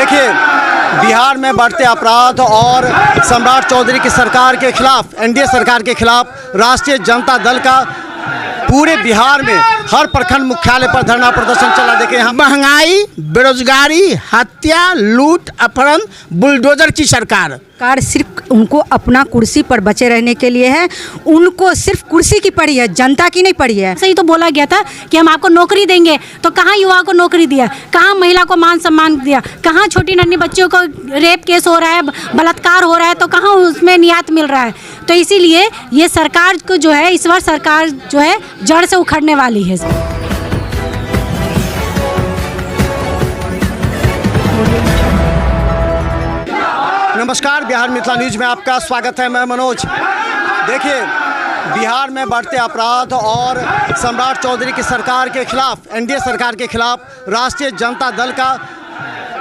देखिए, बिहार में बढ़ते अपराध और सम्राट चौधरी की सरकार के खिलाफ, एनडीए सरकार के खिलाफ राष्ट्रीय जनता दल का पूरे बिहार में हर प्रखंड मुख्यालय पर धरना प्रदर्शन चला। देखिए यहाँ महंगाई, बेरोजगारी, हत्या, लूट, अपहरण, बुलडोजर की सरकार सिर्फ उनको अपना कुर्सी पर बचे रहने के लिए है। उनको सिर्फ कुर्सी की पड़ी है, जनता की नहीं पड़ी है। सही तो बोला गया था कि हम आपको नौकरी देंगे, तो कहाँ युवा को नौकरी दिया, कहाँ महिला को मान सम्मान दिया, कहाँ छोटी नन्ही बच्चियों को रेप केस हो रहा है, बलात्कार हो रहा है, तो कहाँ उसमें नियात मिल रहा है। तो इसीलिए ये सरकार को जो है, इस बार सरकार जो है जड़ से उखड़ने वाली है। नमस्कार, बिहार मिथिला न्यूज में आपका स्वागत है। मैं मनोज। देखिए, बिहार में बढ़ते अपराध और सम्राट चौधरी की सरकार के खिलाफ, एनडीए सरकार के खिलाफ राष्ट्रीय जनता दल का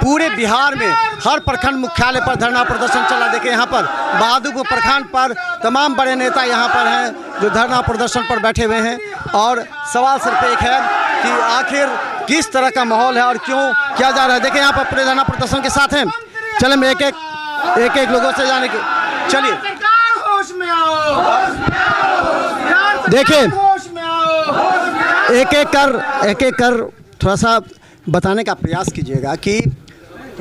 पूरे बिहार में हर प्रखंड मुख्यालय पर धरना प्रदर्शन चला। देखिए यहाँ पर बहादुरपुर प्रखंड पर तमाम बड़े नेता यहाँ पर हैं जो धरना प्रदर्शन पर बैठे हुए हैं। और सवाल सिर्फ एक है कि आखिर किस तरह का माहौल है और क्यों किया जा रहा है। देखिए यहाँ पर पूरे धरना प्रदर्शन के साथ हैं। चले मैं एक एक लोगों से जाने के चलिए। देखिए एक एक कर थोड़ा सा बताने का प्रयास कीजिएगा कि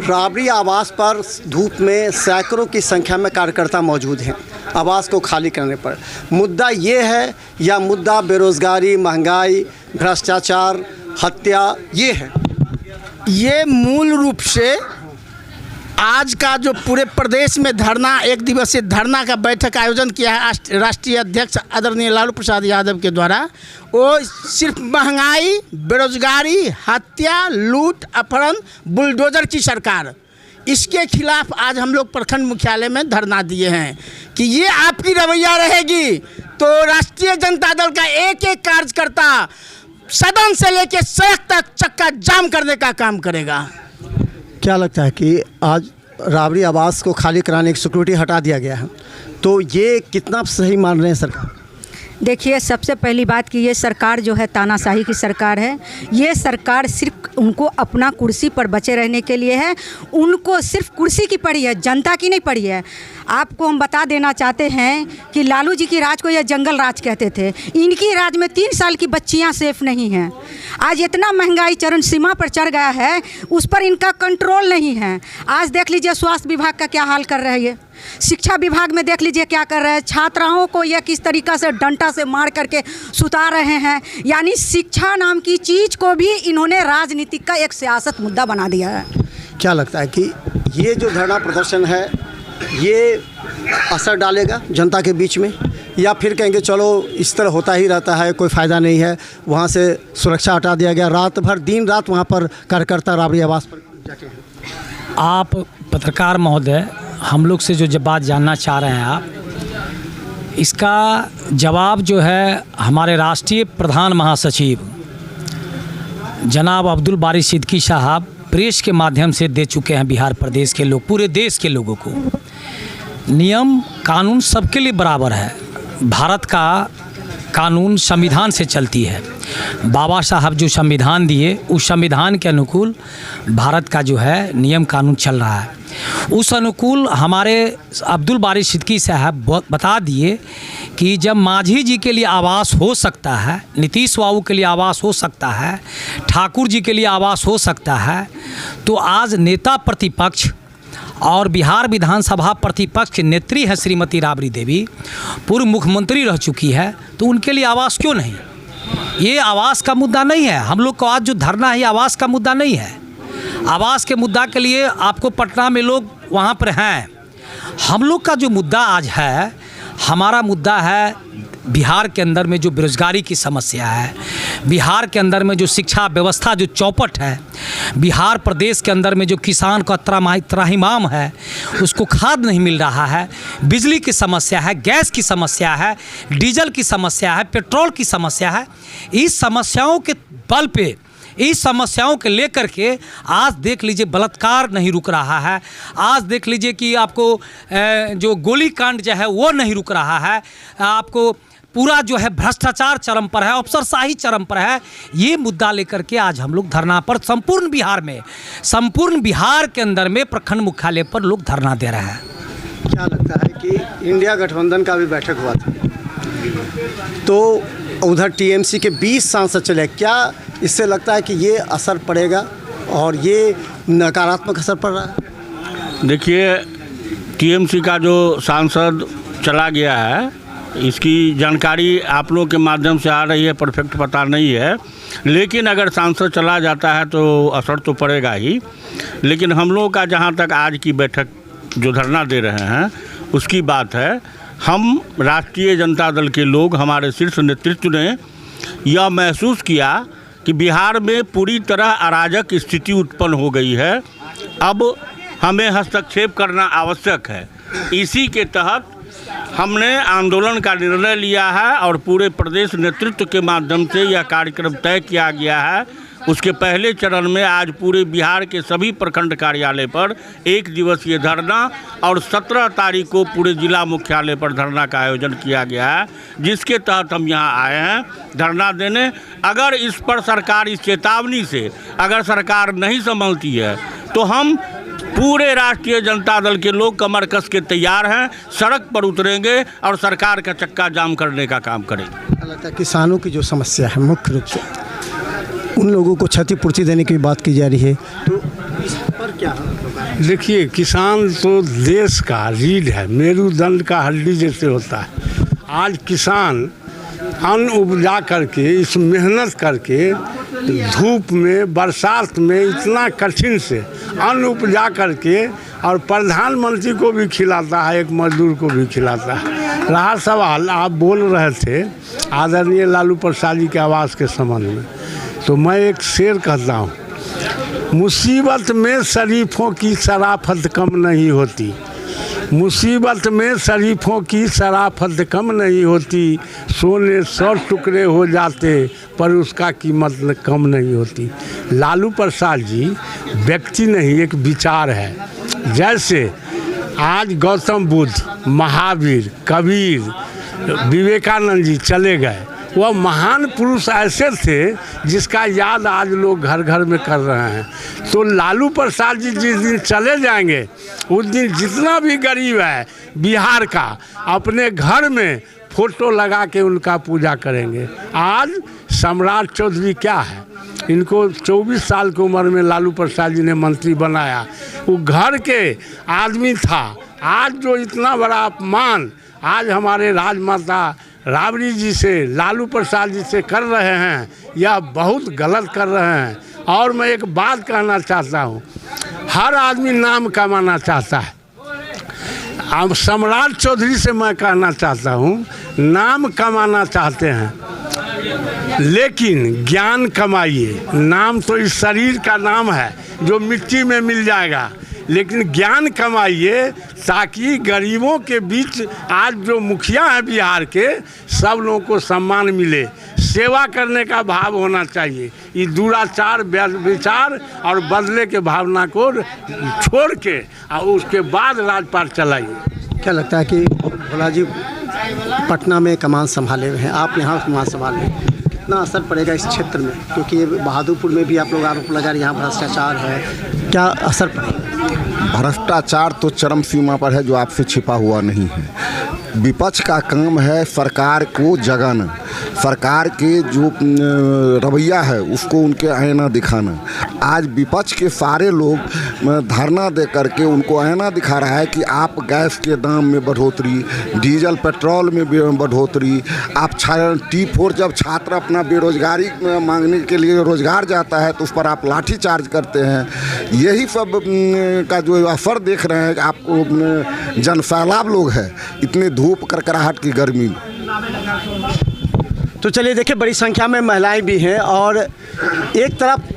राबड़ी आवास पर धूप में सैकड़ों की संख्या में कार्यकर्ता मौजूद हैं। आवास को खाली करने पर मुद्दा ये है या मुद्दा बेरोजगारी, महंगाई, भ्रष्टाचार, हत्या ये है? ये मूल रूप से आज का जो पूरे प्रदेश में धरना, एक दिवसीय धरना का बैठक आयोजन किया है राष्ट्रीय अध्यक्ष आदरणीय लालू प्रसाद यादव के द्वारा, वो सिर्फ महंगाई, बेरोजगारी, हत्या, लूट, अपहरण, बुलडोजर की सरकार, इसके खिलाफ आज हम लोग प्रखंड मुख्यालय में धरना दिए हैं कि ये आपकी रवैया रहेगी तो राष्ट्रीय जनता दल का एक एक कार्यकर्ता सदन से लेकर सड़क तक चक्का जाम करने का काम करेगा। क्या लगता है कि आज राबड़ी आवास को खाली कराने की सिक्योरिटी हटा दिया गया है, तो ये कितना सही मान रहे हैं सरकार? देखिए, सबसे पहली बात कि ये सरकार जो है तानाशाही की सरकार है। ये सरकार सिर्फ उनको अपना कुर्सी पर बचे रहने के लिए है। उनको सिर्फ कुर्सी की पड़ी है, जनता की नहीं पड़ी है। आपको हम बता देना चाहते हैं कि लालू जी की राज को यह जंगल राज कहते थे। इनकी राज में 3 साल की बच्चियां सेफ नहीं हैं। आज इतना महंगाई चरम सीमा पर चढ़ गया है, उस पर इनका कंट्रोल नहीं है। आज देख लीजिए स्वास्थ्य विभाग का क्या हाल कर रहा है ये, शिक्षा विभाग में देख लीजिए क्या कर रहे हैं। छात्राओं को यह किस तरीक़ा से डंडा से मार करके सुता रहे हैं। यानी शिक्षा नाम की चीज़ को भी इन्होंने राजनीतिक का एक सियासत मुद्दा बना दिया है। क्या लगता है कि ये जो धरना प्रदर्शन है ये असर डालेगा जनता के बीच में, या फिर कहेंगे चलो इस तरह होता ही रहता है, कोई फ़ायदा नहीं है, वहाँ से सुरक्षा हटा दिया गया, रात भर दिन रात वहाँ पर कार्यकर्ता राबड़ी आवास पर जाके? आप पत्रकार महोदय, हम लोग से जो बात जानना चाह रहे हैं आप, इसका जवाब जो है हमारे राष्ट्रीय प्रधान महासचिव जनाब अब्दुल बारी सिद्दीकी साहब प्रेस के माध्यम से दे चुके हैं। बिहार प्रदेश के लोग, पूरे देश के लोगों को नियम कानून सबके लिए बराबर है। भारत का कानून संविधान से चलती है। बाबा साहब जो संविधान दिए उस संविधान के अनुकूल भारत का जो है नियम कानून चल रहा है। उस अनुकूल हमारे अब्दुल बारी सिद्दीकी साहब बता दिए कि जब मांझी जी के लिए आवास हो सकता है, नीतीश बाबू के लिए आवास हो सकता है, ठाकुर जी के लिए आवास हो सकता है, तो आज नेता प्रतिपक्ष और बिहार विधानसभा प्रतिपक्ष की नेत्री है श्रीमती राबड़ी देवी, पूर्व मुख्यमंत्री रह चुकी है, तो उनके लिए आवास क्यों नहीं? ये आवास का मुद्दा नहीं है। हम लोग को आज जो धरना है ये आवास का मुद्दा नहीं है। आवास के मुद्दा के लिए आपको पटना में लोग वहाँ पर हैं। हम लोग का जो मुद्दा आज है, हमारा मुद्दा है बिहार के अंदर में जो बेरोजगारी की समस्या है, बिहार के अंदर में जो शिक्षा व्यवस्था जो चौपट है, बिहार प्रदेश के अंदर में जो किसान का त्राहिमाम है, उसको खाद नहीं मिल रहा है, बिजली की समस्या है, गैस की समस्या है, डीजल की समस्या है, पेट्रोल की समस्या है। इस समस्याओं के बल पे, इस समस्याओं के लेकर के आज देख लीजिए बलात्कार नहीं रुक रहा है। आज देख लीजिए कि आपको जो गोली कांड जो है वो नहीं रुक रहा है। आपको पूरा जो है भ्रष्टाचार चरम पर है, अफसरशाही चरम पर है। ये मुद्दा लेकर के आज हम लोग धरना पर संपूर्ण बिहार के अंदर में प्रखंड मुख्यालय पर लोग धरना दे रहे हैं। क्या लगता है कि इंडिया गठबंधन का भी बैठक हुआ था, तो उधर टीएमसी के 20 सांसद चले, क्या इससे लगता है कि ये असर पड़ेगा और ये नकारात्मक असर पड़ रहा है? देखिए, टीएमसी का जो सांसद चला गया है, इसकी जानकारी आप लोगों के माध्यम से आ रही है, परफेक्ट पता नहीं है, लेकिन अगर सांसद चला जाता है तो असर तो पड़ेगा ही। लेकिन हम लोगों का जहाँ तक आज की बैठक जो धरना दे रहे हैं उसकी बात है, हम राष्ट्रीय जनता दल के लोग, हमारे शीर्ष नेतृत्व ने यह महसूस किया कि बिहार में पूरी तरह अराजक स्थिति उत्पन्न हो गई है, अब हमें हस्तक्षेप करना आवश्यक है। इसी के तहत हमने आंदोलन का निर्णय लिया है और पूरे प्रदेश नेतृत्व के माध्यम से यह कार्यक्रम तय किया गया है। उसके पहले चरण में आज पूरे बिहार के सभी प्रखंड कार्यालय पर 1 दिवसीय धरना और 17 तारीख को पूरे जिला मुख्यालय पर धरना का आयोजन किया गया है, जिसके तहत हम यहाँ आए हैं धरना देने। अगर इस पर सरकार, इस चेतावनी से अगर सरकार नहीं संभलती है तो हम पूरे राष्ट्रीय जनता दल के लोग कमर कस के तैयार हैं, सड़क पर उतरेंगे और सरकार का चक्का जाम करने का काम करेंगे। लगता है किसानों की जो समस्या है मुख्य रूप से, उन लोगों को क्षतिपूर्ति देने की बात की जा रही है, तो इस पर क्या? देखिए, किसान तो देश का रीढ़ है, मेरुदंड का हड्डी जैसे होता है। आज किसान अन्न उपजा करके, इस मेहनत करके, धूप में, बरसात में इतना कठिन से अन्न उपजा करके और प्रधानमंत्री को भी खिलाता है, एक मजदूर को भी खिलाता है। रहा सवाल, आप बोल रहे थे आदरणीय लालू प्रसाद जी के आवास के संबंध में, तो मैं एक शेर कहता हूँ, मुसीबत में शरीफों की शराफत कम नहीं होती, मुसीबत में शरीफों की शराफत कम नहीं होती, सोने 100 टुकड़े हो जाते पर उसका कीमत कम नहीं होती। लालू प्रसाद जी व्यक्ति नहीं, एक विचार है। जैसे आज गौतम बुद्ध, महावीर, कबीर, विवेकानंद जी चले गए, वह महान पुरुष ऐसे थे जिसका याद आज लोग घर घर में कर रहे हैं। तो लालू प्रसाद जी जिस दिन चले जाएंगे, उस दिन जितना भी गरीब है बिहार का, अपने घर में फोटो लगा के उनका पूजा करेंगे। आज सम्राट चौधरी क्या है, इनको 24 साल की उम्र में लालू प्रसाद जी ने मंत्री बनाया, वो घर के आदमी था। आज जो इतना बड़ा अपमान आज हमारे राजमाता राबड़ी जी से, लालू प्रसाद जी से कर रहे हैं, यह बहुत गलत कर रहे हैं। और मैं एक बात कहना चाहता हूँ, हर आदमी नाम कमाना चाहता है। अब सम्राट चौधरी से मैं कहना चाहता हूँ, नाम कमाना चाहते हैं लेकिन ज्ञान कमाइए। नाम तो इस शरीर का नाम है जो मिट्टी में मिल जाएगा, लेकिन ज्ञान कमाइए ताकि गरीबों के बीच आज जो मुखिया हैं बिहार के, सब लोगों को सम्मान मिले। सेवा करने का भाव होना चाहिए। ये दुराचार, विचार और बदले के भावना को छोड़ के और उसके बाद राजपाट चलाइए। क्या लगता है कि भोला जी पटना में कमान संभाले हुए हैं, आप यहाँ कमान संभाल रहे हैं, कितना असर पड़ेगा इस क्षेत्र में? क्योंकि ये बहादुरपुर में भी आप लोग आरोप लगा रहे हैं, यहाँ भ्रष्टाचार है, क्या असर पड़ेगा? भ्रष्टाचार तो चरम सीमा पर है, जो आपसे छिपा हुआ नहीं है। विपक्ष का काम है सरकार को जगाना, सरकार के जो रवैया है उसको उनके आईना दिखाना। आज विपक्ष के सारे लोग धरना दे करके उनको आईना दिखा रहा है कि आप गैस के दाम में बढ़ोतरी, डीजल पेट्रोल में बढ़ोतरी, आप T4 जब छात्र अपना बेरोजगारी मांगने के लिए रोजगार जाता है तो उस पर आप लाठी चार्ज करते हैं। यही सब का जो असर देख रहे हैं आपको, जन सैलाब लोग हैं इतने धूप करकराहट की गर्मी। तो चलिए देखिए, बड़ी संख्या में महिलाएं भी हैं और एक तरफ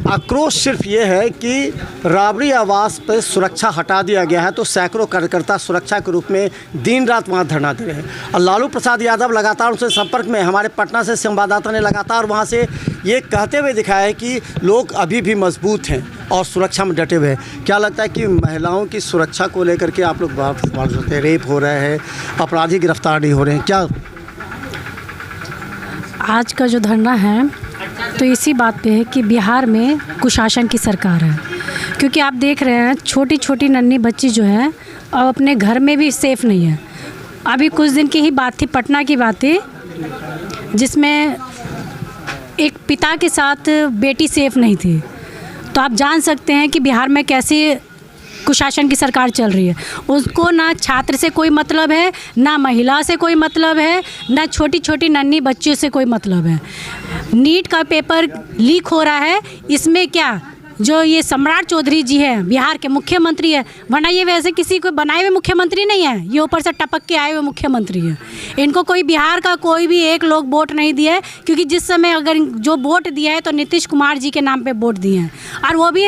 आक्रोश सिर्फ ये है कि राबड़ी आवास पर सुरक्षा हटा दिया गया है, तो सैकड़ों कार्यकर्ता सुरक्षा के रूप में दिन रात वहां धरना दे रहे हैं। और लालू प्रसाद यादव लगातार उनसे संपर्क में, हमारे पटना से संवाददाता ने लगातार वहां से ये कहते हुए दिखाया है कि लोग अभी भी मजबूत हैं और सुरक्षा में डटे हुए हैं। क्या लगता है कि महिलाओं की सुरक्षा को लेकर के आप लोग बात, रेप हो रहे हैं, अपराधी गिरफ्तार नहीं हो रहे हैं, क्या? आज का जो धरना है तो इसी बात पे है कि बिहार में कुशासन की सरकार है, क्योंकि आप देख रहे हैं छोटी छोटी नन्ही बच्ची जो है अब अपने घर में भी सेफ़ नहीं है। अभी कुछ दिन की ही बात थी, पटना की बात थी, जिसमें एक पिता के साथ बेटी सेफ़ नहीं थी। तो आप जान सकते हैं कि बिहार में कैसी कुशासन की सरकार चल रही है। उसको ना छात्र से कोई मतलब है, ना महिला से कोई मतलब है, ना छोटी छोटी नन्ही बच्चियों से कोई मतलब है। नीट का पेपर लीक हो रहा है, इसमें क्या जो ये सम्राट चौधरी जी हैं, बिहार के मुख्यमंत्री है, वरना ये वैसे किसी को बनाए हुए मुख्यमंत्री नहीं है, ये ऊपर से टपक के आए हुए मुख्यमंत्री है। इनको कोई बिहार का कोई भी एक लोग वोट नहीं दिया है, क्योंकि जिस समय अगर जो वोट दिया है तो नीतीश कुमार जी के नाम पे वोट दिए हैं, और वो भी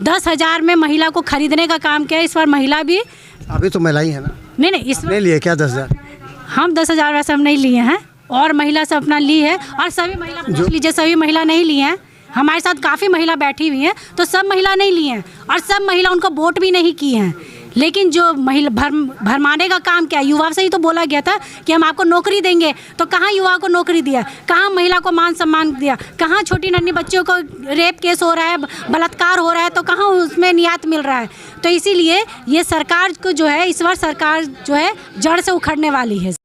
10,000 में महिला को खरीदने का काम किया है। इस बार महिला भी अभी तो महिला ही है ना? नहीं, इसमें लिए क्या 10,000? हम 10,000 वैसे हम नहीं लिए हैं, और महिला से अपना ली है, और सभी महिला पूछ लीजिए, सभी महिला नहीं लिए हैं। हमारे साथ काफ़ी महिला बैठी हुई हैं, तो सब महिला नहीं ली हैं, और सब महिला उनको वोट भी नहीं की हैं। लेकिन जो महिला भरमाने का काम क्या, युवा से ही तो बोला गया था कि हम आपको नौकरी देंगे, तो कहाँ युवा को नौकरी दिया, कहाँ महिला को मान सम्मान दिया, कहाँ छोटी नन्ही बच्चियों को रेप केस हो रहा है, बलात्कार हो रहा है, तो कहाँ उसमें नियात मिल रहा है। तो इसीलिए ये सरकार को जो है, इस बार सरकार जो है जड़ से उखड़ने वाली है।